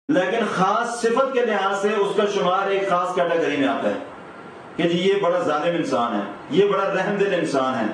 لیکن خاص صفت کے لحاظ سے اس کا شمار ایک خاص کیٹیگری میں آتا ہے کہ جی یہ بڑا ظالم انسان ہے، یہ بڑا رحم دل انسان ہے،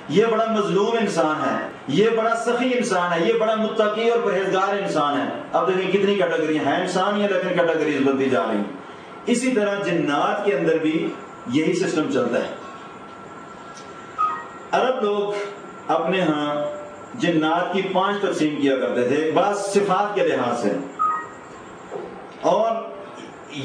یہ بڑا مظلوم انسان ہے، یہ بڑا سخی انسان ہے، یہ بڑا متقی اور پرہیزگار انسان ہے۔ اب دیکھیں کتنی کیٹیگری ہیں انسان، یہ لیکن کیٹیگریز بنتی جا رہی ہیں۔ اسی طرح جنات کے اندر بھی یہی سسٹم چلتا ہے۔ عرب لوگ اپنے ہاں جنات کی 5 تقسیم کیا کرتے تھے بعض صفات کے لحاظ سے، اور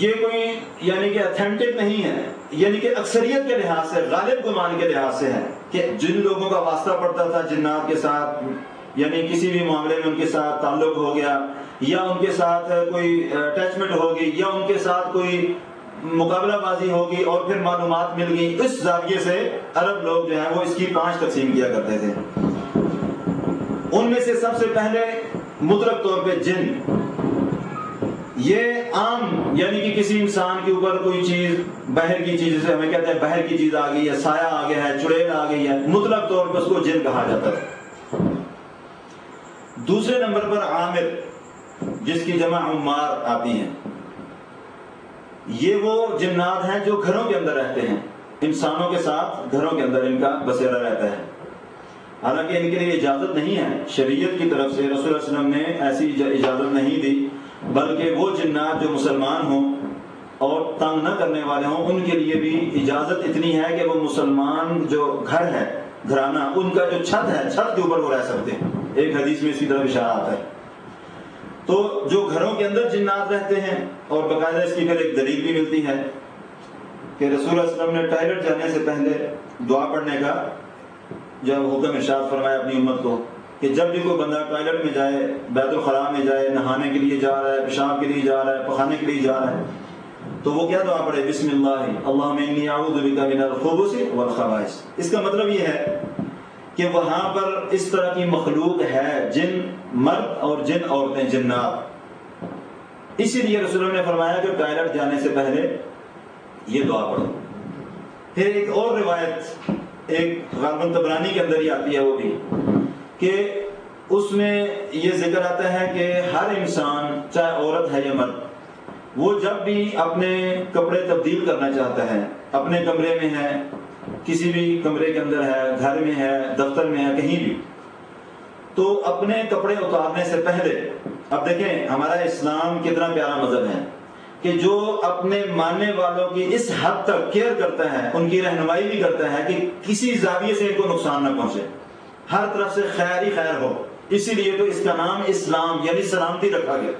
یہ کوئی یعنی کہ اتھینٹک نہیں ہے، یعنی کہ اکثریت کے لحاظ سے، غالب گمان کے لحاظ سے ہے کہ جن لوگوں کا واسطہ پڑتا تھا جنات کے ساتھ، یعنی کسی بھی معاملے میں ان کے ساتھ تعلق ہو گیا، یا ان کے ساتھ کوئی اٹیچمنٹ ہوگی، یا ان کے ساتھ کوئی مقابلہ بازی ہوگی اور پھر معلومات مل گئی، اس زاویے سے عرب لوگ جو ہیں وہ اس کی 5 تقسیم کیا کرتے تھے۔ ان میں سے سب سے پہلے مطلق طور پہ جن، یہ عام یعنی کہ کسی انسان کے اوپر کوئی چیز، بحر کی چیز جسے ہمیں کہتے ہیں بحر کی چیز آ گئی ہے، سایہ آ گیا ہے، چڑیل آ گئی ہے، مطلق طور پر اس کو جن کہا جاتا ہے۔ دوسرے نمبر پر عامر، جس کی جمع عمار آتی ہے، یہ وہ جنات ہیں جو گھروں کے اندر رہتے ہیں، انسانوں کے ساتھ گھروں کے اندر ان کا بسیرا رہتا ہے۔ حالانکہ ان کے لیے اجازت نہیں ہے شریعت کی طرف سے، رسول اللہ علیہ وسلم نے ایسی اجازت نہیں دی، بلکہ وہ جنات جو مسلمان ہوں اور تنگ نہ کرنے والے ہوں ان کے لیے بھی اجازت اتنی ہے کہ وہ مسلمان جو گھر ہے، گھرانہ، ان کا جو چھت ہے، چھت کے اوپر وہ رہ سکتے ہیں۔ ایک حدیث میں اسی طرح اشارہ آتا ہے۔ تو جو گھروں کے اندر جنات رہتے ہیں، اور باقاعدہ اس کی پھر ایک دلیل بھی ملتی ہے کہ رسول اللہ علیہ وسلم نے ٹوائلٹ جانے سے پہلے دعا پڑھنے کا جب حکم ارشاد فرمایا اپنی امت کو کہ جب بھی کوئی بندہ ٹوائلٹ میں جائے، بیت الخلاء میں جائے، نہانے کے لیے جا رہا ہے، پیشاب کے لیے جا رہا ہے، پخانے کے لیے جا رہا ہے، تو وہ کیا دعا پڑھے؟ بسم اللہ اللہم انی اعوذ بک من الخبث والخبائث۔ اس کا مطلب یہ ہے کہ وہاں پر اس طرح کی مخلوق ہے، جن مرد اور جن عورتیں، جنات، اسی لیے رسول اللہ نے فرمایا کہ ٹوائلٹ جانے سے پہلے یہ دعا پڑھو۔ پھر ایک اور روایت، ایک غالباً طبرانی کے اندر ہی آتی ہے وہ بھی، کہ اس میں یہ ذکر آتا ہے کہ ہر انسان، چاہے عورت ہے یا مرد، وہ جب بھی اپنے کپڑے تبدیل کرنا چاہتا ہے، اپنے کمرے میں ہے، کسی بھی کمرے کے اندر ہے، گھر میں ہے، دفتر میں ہے، کہیں بھی، تو اپنے کپڑے اتارنے سے پہلے، اب دیکھیں ہمارا اسلام کتنا پیارا مذہب ہے کہ جو اپنے ماننے والوں کی اس حد تک کیئر کرتا ہے، ان کی رہنمائی بھی کرتا ہے کہ کسی زاویے سے ان کو نقصان نہ پہنچے، ہر طرف سے خیر ہی خیر ہو۔ اسی لیے تو اس کا نام اسلام یعنی سلامتی رکھا گیا۔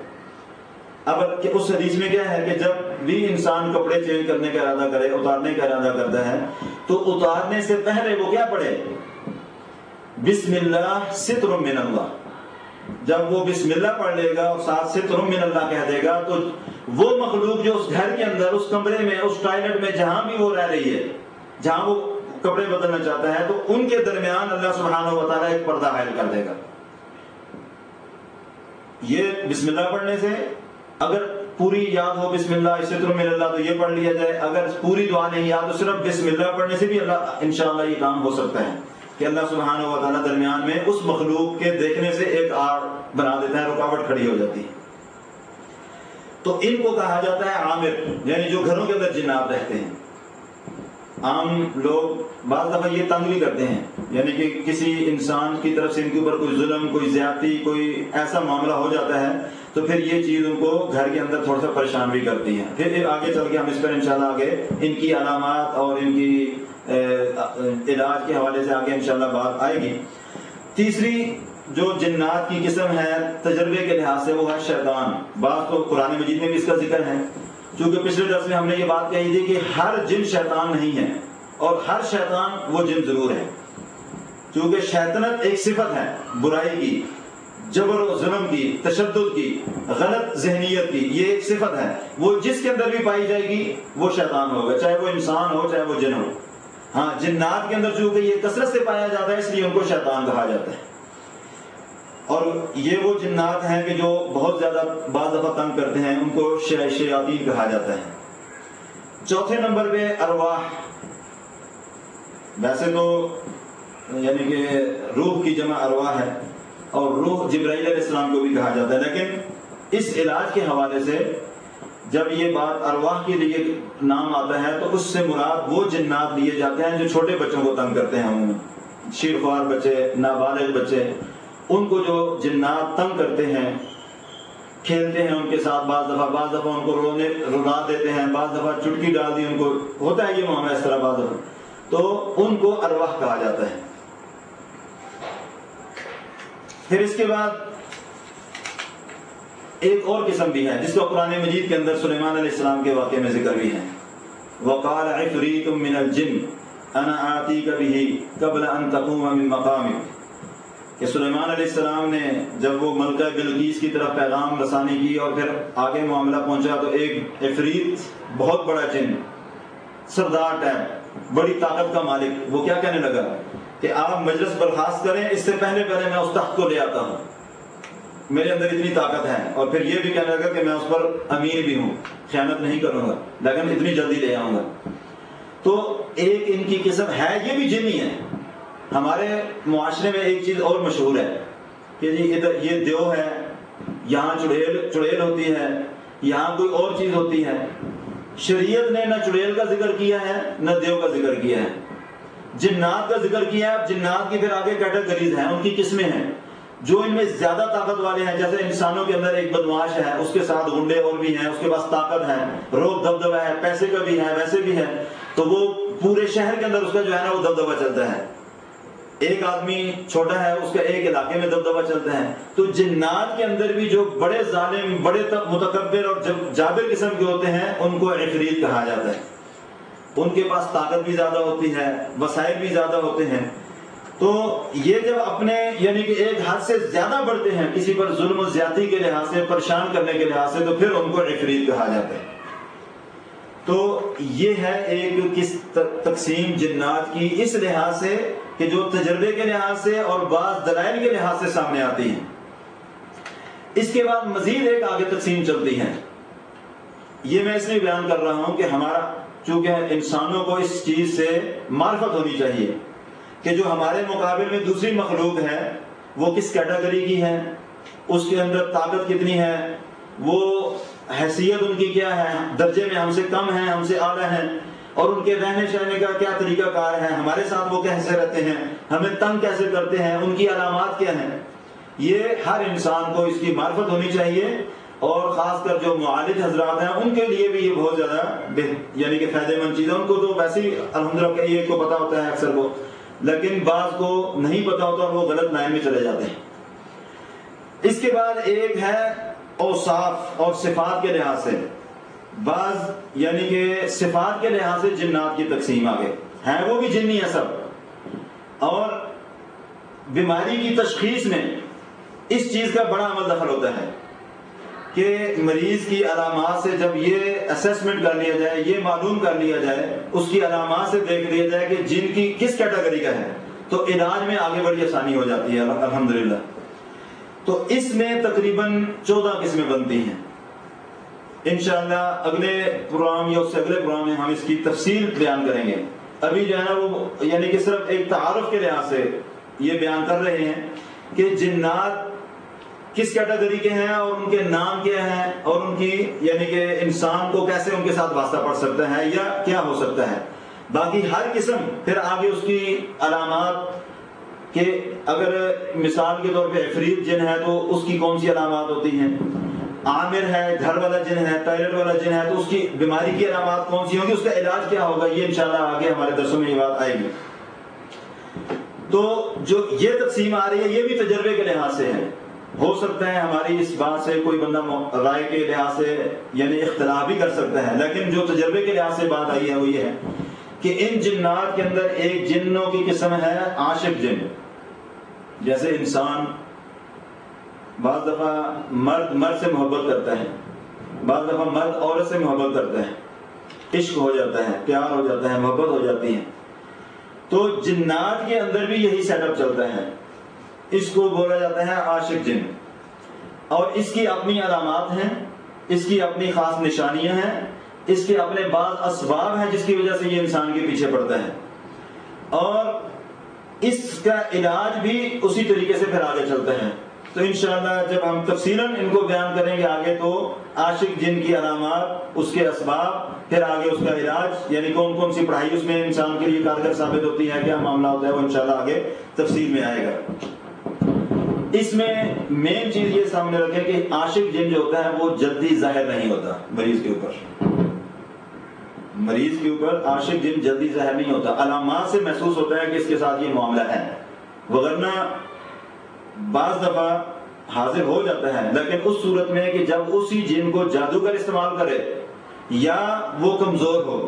اب اس حدیث میں کیا ہے کہ جب بھی انسان کپڑے چینج کرنے کا ارادہ کرے، اتارنے کا ارادہ کرتا ہے، تو اتارنے سے پہلے وہ کیا پڑھے؟ بسم اللہ ستر من اللہ۔ جب وہ بسم اللہ پڑھ لے گا اور ساتھ ستر من اللہ کہہ دے گا، تو وہ مخلوق جو اس گھر کے اندر، اس کمرے میں، اس ٹوائلٹ میں، جہاں بھی وہ رہ رہی ہے، جہاں وہ کپڑے بدلنا چاہتا ہے، تو ان کے درمیان اللہ سبحانہ و تعالیٰ ایک پردہ حائل کر دے گا۔ یہ بسم اللہ پڑھنے سے، اگر پوری یاد ہو بسم اللہ ستر من اللہ تو یہ پڑھ لیا جائے، اگر پوری دعا نہیں یاد تو صرف بسم اللہ پڑھنے سے بھی اللہ انشاءاللہ یہ کام ہو سکتا ہے کہ اللہ سبحانہ و تعالیٰ درمیان میں اس مخلوق کے دیکھنے سے ایک آڑ بنا دیتا ہے، رکاوٹ کھڑی ہو جاتی ہے۔ تو ان کو کہا جاتا ہے عامر، یعنی جو گھروں کے اندر جنات رہتے ہیں۔ عام لوگ بعض دفعہ یہ تنگ بھی کرتے ہیں، یعنی کہ کسی انسان کی طرف سے ان کے اوپر کوئی ظلم، کوئی زیادتی، کوئی ایسا معاملہ ہو جاتا ہے تو پھر یہ چیز ان کو گھر کے اندر تھوڑا سا پریشان بھی کرتی ہے۔ پھر آگے چل کے ہم اس پر انشاءاللہ آگے ان کی علامات اور ان کی علاج کے حوالے سے آگے انشاءاللہ بات آئے گی۔ تیسری جو جنات کی قسم ہے تجربے کے لحاظ سے، وہ ہے شیطان۔ بعض تو قرآن مجید میں بھی اس کا ذکر ہے، چونکہ پچھلے درس میں ہم نے یہ بات کہی تھی کہ ہر جن شیطان نہیں ہے، اور ہر شیطان وہ جن ضرور ہے، چونکہ شیطنت ایک صفت ہے برائی کی، جبر و ظلم کی، تشدد کی، غلط ذہنیت کی، یہ ایک صفت ہے، وہ جس کے اندر بھی پائی جائے گی وہ شیطان ہوگا، چاہے وہ انسان ہو چاہے وہ جن ہو۔ ہاں، جنات کے اندر چونکہ یہ کثرت سے پایا جاتا ہے، اس لیے ان کو شیطان کہا جاتا ہے۔ اور یہ وہ جنات ہیں کہ جو بہت زیادہ بعض دفعہ تنگ کرتے ہیں، ان کو شیاطین کہا جاتا ہے۔ چوتھے نمبر پہ ارواح، ویسے تو یعنی کہ روح کی جمع ارواح ہے، اور روح جبرائیل علیہ السلام کو بھی کہا جاتا ہے، لیکن اس علاج کے حوالے سے جب یہ بات ارواح کے لیے نام آتا ہے تو اس سے مراد وہ جنات لیے جاتے ہیں جو چھوٹے بچوں کو تنگ کرتے ہیں، شیرخوار بچے، نابالغ بچے، ان کو جو جنات تنگ کرتے ہیں، کھیلتے ہیں ان کے ساتھ، بعض دفعہ ان کو رلا دیتے ہیں، بعض دفعہ چٹکی ڈال دی ان کو، ہوتا ہے یہ معاملہ اس طرح بعض دفعہ، تو ان کو ارواح کہا جاتا ہے۔ پھر اس کے بعد ایک اور قسم بھی ہے جس کا قرآن مجید کے اندر سلیمان علیہ السلام کے واقعے میں ذکر بھی ہے، وَقَالَ عِفْرِيتٌ مِّنَ الْجِنِّ أَنَا آتِيكَ بِهِ قَبْلَ أَن تَقُومَ مِن مَّقَامِكَ، کہ سلیمان علیہ السلام نے جب وہ ملکہ بلقیس کی طرف پیغام رسانی کی اور پھر آگے معاملہ پہنچا تو ایک عفریت، بہت بڑا جن، سردار ٹائپ، بڑی طاقت کا مالک، وہ کیا کہنے لگا کہ آپ مجلس برخاست کریں، اس سے پہلے میں اس تخت کو لے آتا ہوں، میرے اندر اتنی طاقت ہے، اور پھر یہ بھی کہنے لگا کہ میں اس پر امین بھی ہوں، خیانت نہیں کروں گا، لیکن اتنی جلدی لے آؤں گا۔ تو ایک ان کی قسم ہے، یہ بھی جن ہی ہے۔ ہمارے معاشرے میں ایک چیز اور مشہور ہے کہ جی ادھر یہ دیو ہے، یہاں چڑیل ہوتی ہے، یہاں کوئی اور چیز ہوتی ہے۔ شریعت نے نہ چڑیل کا ذکر کیا ہے نہ دیو کا ذکر کیا ہے، جنات کا ذکر کیا ہے۔ جنات کی پھر آگے کیٹیگریز ہیں، ان کی قسمیں ہیں، جو ان میں زیادہ طاقت والے ہیں، جیسے انسانوں کے اندر ایک بدمعاش ہے، اس کے ساتھ غنڈے اور بھی ہیں، اس کے پاس طاقت ہے، روب دبدبہ ہے، پیسے کا بھی ہے، ویسے بھی ہے، تو وہ پورے شہر کے اندر اس کا جو ہے نا وہ دبدبہ چلتا ہے۔ ایک آدمی چھوٹا ہے، اس کا ایک علاقے میں دبدبہ چلتا ہے۔ تو جنات کے اندر بھی جو بڑے ظالم، بڑے متکبر اور جابر قسم کے ہوتے ہیں، ان کو عفریت کہا جاتا ہے۔ ان کے پاس طاقت بھی زیادہ ہوتی ہے، وسائل بھی زیادہ ہوتے ہیں۔ تو یہ جب اپنے یعنی کہ ایک حد سے زیادہ بڑھتے ہیں کسی پر ظلم و زیادتی کے لحاظ سے، پریشان کرنے کے لحاظ سے، تو پھر ان کو عفریت کہا جاتا ہے۔ تو یہ ہے ایک کس تقسیم جنات کی، اس لحاظ سے کہ جو تجربے کے لحاظ سے اور بعض دلائل کے لحاظ سے سامنے آتی ہیں۔ اس کے بعد مزید ایک آگے تقسیم چلتی ہے، یہ میں اس لیے بیان کر رہا ہوں کہ ہمارا چونکہ انسانوں کو اس چیز سے معرفت ہونی چاہیے کہ جو ہمارے مقابل میں دوسری مخلوق ہے وہ کس کیٹیگری کی ہے، اس کے اندر طاقت کتنی ہے، وہ حیثیت ان کی کیا ہے، درجے میں ہم سے کم ہیں، ہم سے اعلیٰ ہیں، اور ان کے رہنے سہنے کا کیا طریقہ کار ہے، ہمارے ساتھ وہ کیسے رہتے ہیں، ہمیں تنگ کیسے کرتے ہیں، ان کی علامات کیا ہیں۔ یہ ہر انسان کو اس کی معرفت ہونی چاہیے، اور خاص کر جو معالج حضرات ہیں ان کے لیے بھی یہ بہت زیادہ یعنی کہ فائدہ مند چیز ہے۔ ان کو تو ویسے ہی الحمدللہ کہ ایک کو پتا ہوتا ہے اکثر کو، لیکن بعض کو نہیں پتا ہوتا اور وہ غلط لائن میں چلے جاتے ہیں۔ اس کے بعد ایک ہے اوصاف اور صفات کے لحاظ سے، بعض یعنی کہ صفات کے لحاظ سے جنات کی تقسیم آگے ہیں، وہ بھی جنی ہے سب، اور بیماری کی تشخیص میں اس چیز کا بڑا عمل دخل ہوتا ہے کہ مریض کی علامات سے جب یہ اسیسمنٹ کر لیا جائے، یہ معلوم کر لیا جائے، اس کی علامات سے دیکھ لیا جائے کہ جن کی کس کیٹیگری کا ہے، تو علاج میں آگے بڑی آسانی ہو جاتی ہے الحمدللہ۔ تو اس میں تقریباً 14 قسمیں بنتی ہیں۔ انشاءاللہ اگلے پروگرام یا اس سے اگلے پروگرام میں ہم اس کی تفصیل بیان کریں گے۔ ابھی جو ہے نا وہ یعنی کہ صرف ایک تعارف کے لحاظ سے یہ بیان کر رہے ہیں کہ جنات کس کیٹیگری کے ہیں اور ان کے نام کیا ہیں، اور ان کی یعنی کہ انسان کو کیسے ان کے ساتھ واسطہ پڑ سکتا ہے یا کیا ہو سکتا ہے۔ باقی ہر قسم پھر آگے اس کی علامات کہ اگر مثال کے طور پہ عفریت جن ہے تو اس کی کون سی علامات ہوتی ہیں، عامر ہے، گھر والا جن ہے، ٹائلٹ والا جن ہے تو اس کی بیماری کی علامات کون سی ہوں گی، اس کا علاج کیا ہوگا، یہ انشاءاللہ آگے ہمارے درسوں میں یہ بات آئے گی۔ تو جو یہ تقسیم آ رہی ہے یہ بھی تجربے کے لحاظ سے ہے۔ ہو سکتا ہے ہماری اس بات سے کوئی بندہ رائے کے لحاظ سے یعنی اختلاف بھی کر سکتا ہے، لیکن جو تجربے کے لحاظ سے بات آئی ہے وہ یہ ہے کہ ان جنات کے اندر ایک جنوں کی قسم ہے عاشق جن۔ جیسے انسان بعض دفعہ مرد سے محبت کرتا ہے، بعض دفعہ مرد عورت سے محبت کرتا ہے، عشق ہو جاتا ہے، پیار ہو جاتا ہے، محبت ہو جاتی ہے۔ تو جنات کے اندر بھی یہی سیٹ اپ چلتا ہے، اس کو بولا جاتا ہے عاشق جن، اور اس کی اپنی علامات ہیں، اس کی اپنی خاص نشانیاں ہیں، اس کے اپنے بعض اسباب ہیں جس کی وجہ سے یہ انسان کے پیچھے پڑتا ہے، اور اس کا علاج بھی اسی طریقے سے پھر آگے چلتا ہے تو انشاءاللہ جب ہم تفصیلاً ان کو بیان کریں گے آگے، تو عاشق جن کی علامات، اس کے اسباب، پھر آگے اس کا علاج، یعنی کون کون سی پڑھائی اس میں انسان کے لیے کارگر ثابت ہوتی ہے، کیا معاملہ ہوتا ہے، وہ انشاءاللہ آگے تفصیل میں آئے گا۔ اس میں مین چیز یہ سامنے رکھے کہ عاشق جن جو ہوتا ہے وہ جلدی ظاہر نہیں ہوتا مریض کے اوپر، مریض کے اوپر عاشق جن جلدی ظاہر نہیں ہوتا، علامات سے محسوس ہوتا ہے کہ اس کے ساتھ یہ معاملہ ہے، وگرنہ بعض دفعہ حاضر ہو جاتا ہے، لیکن اس صورت میں کہ جب اسی جن کو جادوگر استعمال کرے، یا وہ کمزور ہو،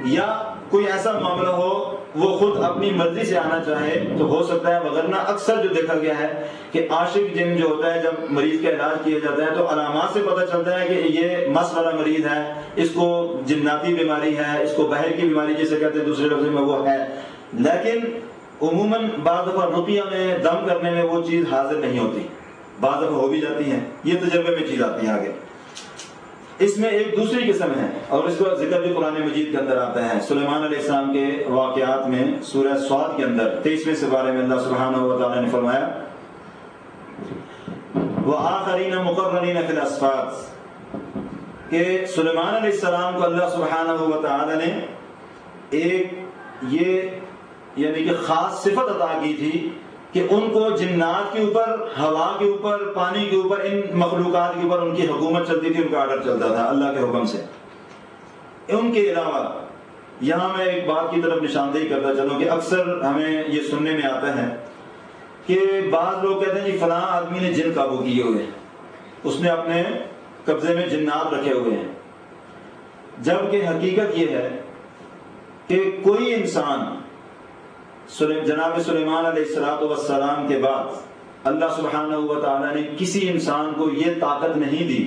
یا کوئی ایسا معاملہ ہو وہ خود اپنی مرضی سے آنا چاہے تو ہو سکتا ہے، وگرنہ اکثر جو دیکھا گیا ہے کہ عاشق جن جو ہوتا ہے جب مریض کا علاج کیا جاتا ہے تو علامات سے پتہ چلتا ہے کہ یہ مس والا مریض ہے، اس کو جناتی بیماری ہے، اس کو بہر کی بیماری جسے کہتے ہیں دوسرے لفظ میں وہ ہے، لیکن عموماً بعض دفعہ رقیہ میں دم کرنے میں وہ چیز حاضر نہیں ہوتی، بعض دفعہ ہو بھی جاتی ہیں، یہ تجربے میں چیز آتی ہے آگے۔ اس میں ایک دوسری قسم ہے اور اس کا ذکر بھی قرآن مجید کے اندر آتا ہے، سلیمان علیہ السلام کے واقعات میں سورہ صاد کے اندر 23ویں سپارے میں اللہ سبحانہ و تعالیٰ نے فرمایا وَآخَرِينَ مُقَرَّنِينَ فِي الْأَصْفَادِ، کہ سلیمان علیہ السلام کو اللہ سبحانہ و تعالیٰ نے ایک یہ یعنی کہ خاص صفت عطا کی تھی کہ ان کو جنات کے اوپر، ہوا کے اوپر، پانی کے اوپر، ان مخلوقات کے اوپر ان کی حکومت چلتی تھی، ان کا آرڈر چلتا تھا اللہ کے حکم سے۔ ان کے علاوہ یہاں میں ایک بات کی طرف نشاندہی کرتا چلوں کہ اکثر ہمیں یہ سننے میں آتا ہے کہ بعض لوگ کہتے ہیں جی فلاں آدمی نے جن قابو کیے ہوئے ہیں، اس نے اپنے قبضے میں جنات رکھے ہوئے ہیں، جبکہ حقیقت یہ ہے کہ کوئی انسان جناب سلیمان علیہ السلام کے بعد اللہ سبحانہ و تعالیٰ نے کسی انسان کو یہ طاقت نہیں دی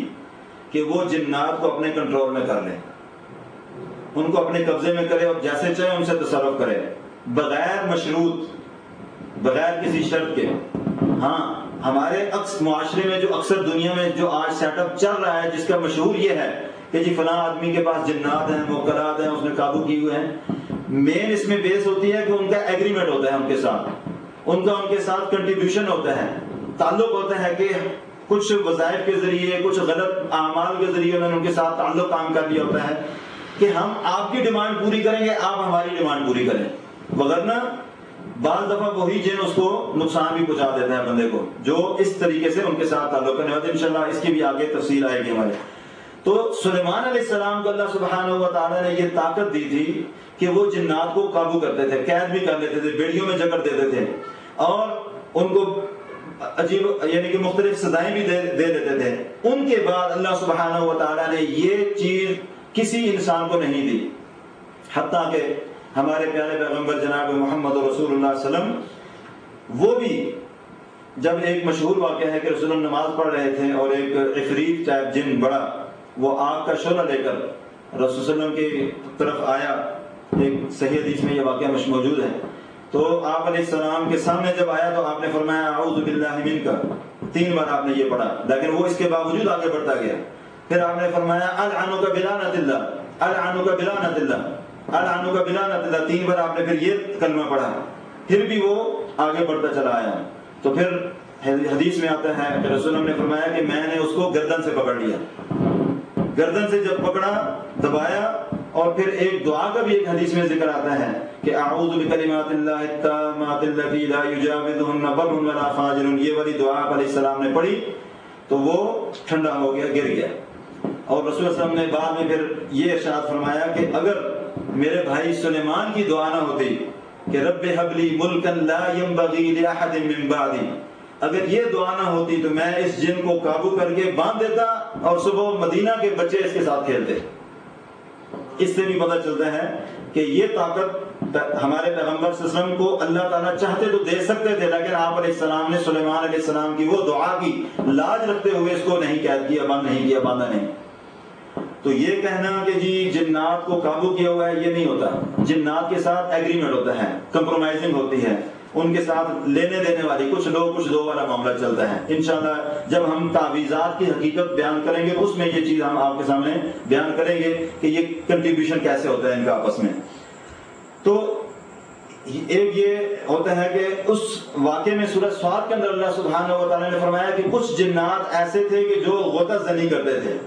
کہ وہ جنات کو اپنے کنٹرول میں کر لے، ان کو اپنے قبضے میں کرے اور جیسے چاہے ان سے تصرف کرے، بغیر مشروط، بغیر کسی شرط کے۔ ہاں ہمارے معاشرے میں جو اکثر دنیا میں جو آج سیٹ اپ چل رہا ہے، جس کا مشہور یہ ہے کہ جی فلاں آدمی کے پاس جنات ہیں، موکلات ہیں، اس نے قابو کیے ہوئے ہیں، مین اس میں بیس ہوتی ہے کہ ان کا ایگریمنٹ ہوتا ہے ان کے ساتھ، ان کے ساتھ کنٹریبیوشن ہوتا ہے، تعلق ہوتا ہے کہ کچھ وظائف کے ذریعے، کچھ غلط اعمال کے ذریعے انہوں نے ان کے ساتھ تعلق قائم کر لیا ہوتا ہے کہ ہم آپ کی ڈیمانڈ پوری کریں گے، آپ ہماری ڈیمانڈ پوری کریں، وگرنہ بعض دفعہ وہی جن اس کو نقصان بھی پہنچا دیتا ہے بندے کو جو اس طریقے سے ان کے ساتھ تعلق کرنے والا۔ انشاءاللہ اس کی بھی آگے تفصیل آئے گی ہمارے۔ تو سلیمان علیہ السلام کو اللہ سبحانہ و تعالیٰ نے یہ طاقت دی تھی کہ وہ جنات کو قابو کرتے تھے، قید بھی کر لیتے تھے، بیڑیوں میں جکڑ دیتے تھے، اور ان کو عجیب یعنی کہ مختلف سزائیں بھی دے دیتے تھے۔ ان کے بعد اللہ سبحانہ و تعالیٰ نے یہ چیز کسی انسان کو نہیں دی، حتیٰ کہ ہمارے پیارے پیغمبر جناب محمد رسول اللہ صلی اللہ علیہ وسلم، وہ بھی جب ایک مشہور واقعہ ہے کہ رسول اللہ نماز پڑھ رہے تھے اور ایک عفریت ٹائپ جن بڑا وہ آگ کا شعلہ لے کر رسول صلی اللہ علیہ وسلم کی طرف آیا، ایک صحیح حدیث میں یہ واقعہ موجود ہے، تو آپ علیہ السلام کے سامنے جب آیا تو آپ نے فرمایا اعوذ باللہ منک، 3 بار آپ نے یہ پڑھا، لیکن وہ اس کے باوجود آگے بڑھتا گیا۔ پھر آپ نے فرمایا العنک بلعنت اللہ، العنک بلعنت اللہ، العنک بلعنت اللہ، 3 بار آپ نے پھر یہ کلمہ پڑھا، پھر بھی وہ آگے بڑھتا چلا آیا۔ تو پھر حدیث میں آتا ہے کہ رسول اللہ نے فرمایا کہ میں نے اس کو گردن سے پکڑ لیا، گردن سے جب پکڑا، دبایا، اور پھر ایک دعا کا بھی ایک حدیث میں ذکر آتا ہے کہ اعوذ بکلمات اللہ التامات اللاتی لا یجاوزہن بر ولا فاجر، یہ والی دعا علیہ السلام نے پڑھی تو وہ ٹھنڈا ہو گیا، گر گیا۔ اور رسول اللہ صلی اللہ علیہ وسلم نے بعد میں پھر یہ ارشاد فرمایا کہ اگر میرے بھائی سلیمان کی دعا نہ ہوتی کہ رب ہب لی ملکا لا ينبغی لأحد من بعدی، اگر یہ دعا نہ ہوتی تو میں اس جن کو قابو کر کے باندھ دیتا اور صبح مدینہ کے بچے اس کے ساتھ کھیلتے۔ اس سے بھی پتہ چلتا ہے کہ یہ طاقت ہمارے پیغمبر صلی اللہ علیہ وسلم کو اللہ تعالیٰ چاہتے تو دے سکتے تھے، لیکن آپ علیہ السلام نے سلیمان علیہ السلام کی وہ دعا کی لاج رکھتے ہوئے اس کو نہیں قید کیا، بند نہیں کیا، باندھا نہیں۔ تو یہ کہنا کہ جی جنات کو قابو کیا ہوا ہے، یہ نہیں ہوتا، جنات کے ساتھ ایگریمنٹ ہوتا ہے، کمپرومائزنگ ہوتی ہے، ان کے ساتھ لینے دینے والی، کچھ لو کچھ دو والا معاملہ چلتا ہے۔ انشاءاللہ جب ہم تعویذات کی حقیقت بیان کریں گے اس میں یہ چیز ہم آپ کے سامنے بیان کریں گے کہ یہ کنٹریبیوشن کیسے ہوتا ہے ان کا آپس میں۔ تو ایک یہ ہوتا ہے کہ اس واقعے میں سورہ صاد کے اندر اللہ سبحانہ و تعالیٰ نے فرمایا کہ کچھ جنات ایسے تھے کہ جو غوطہ زنی کرتے تھے،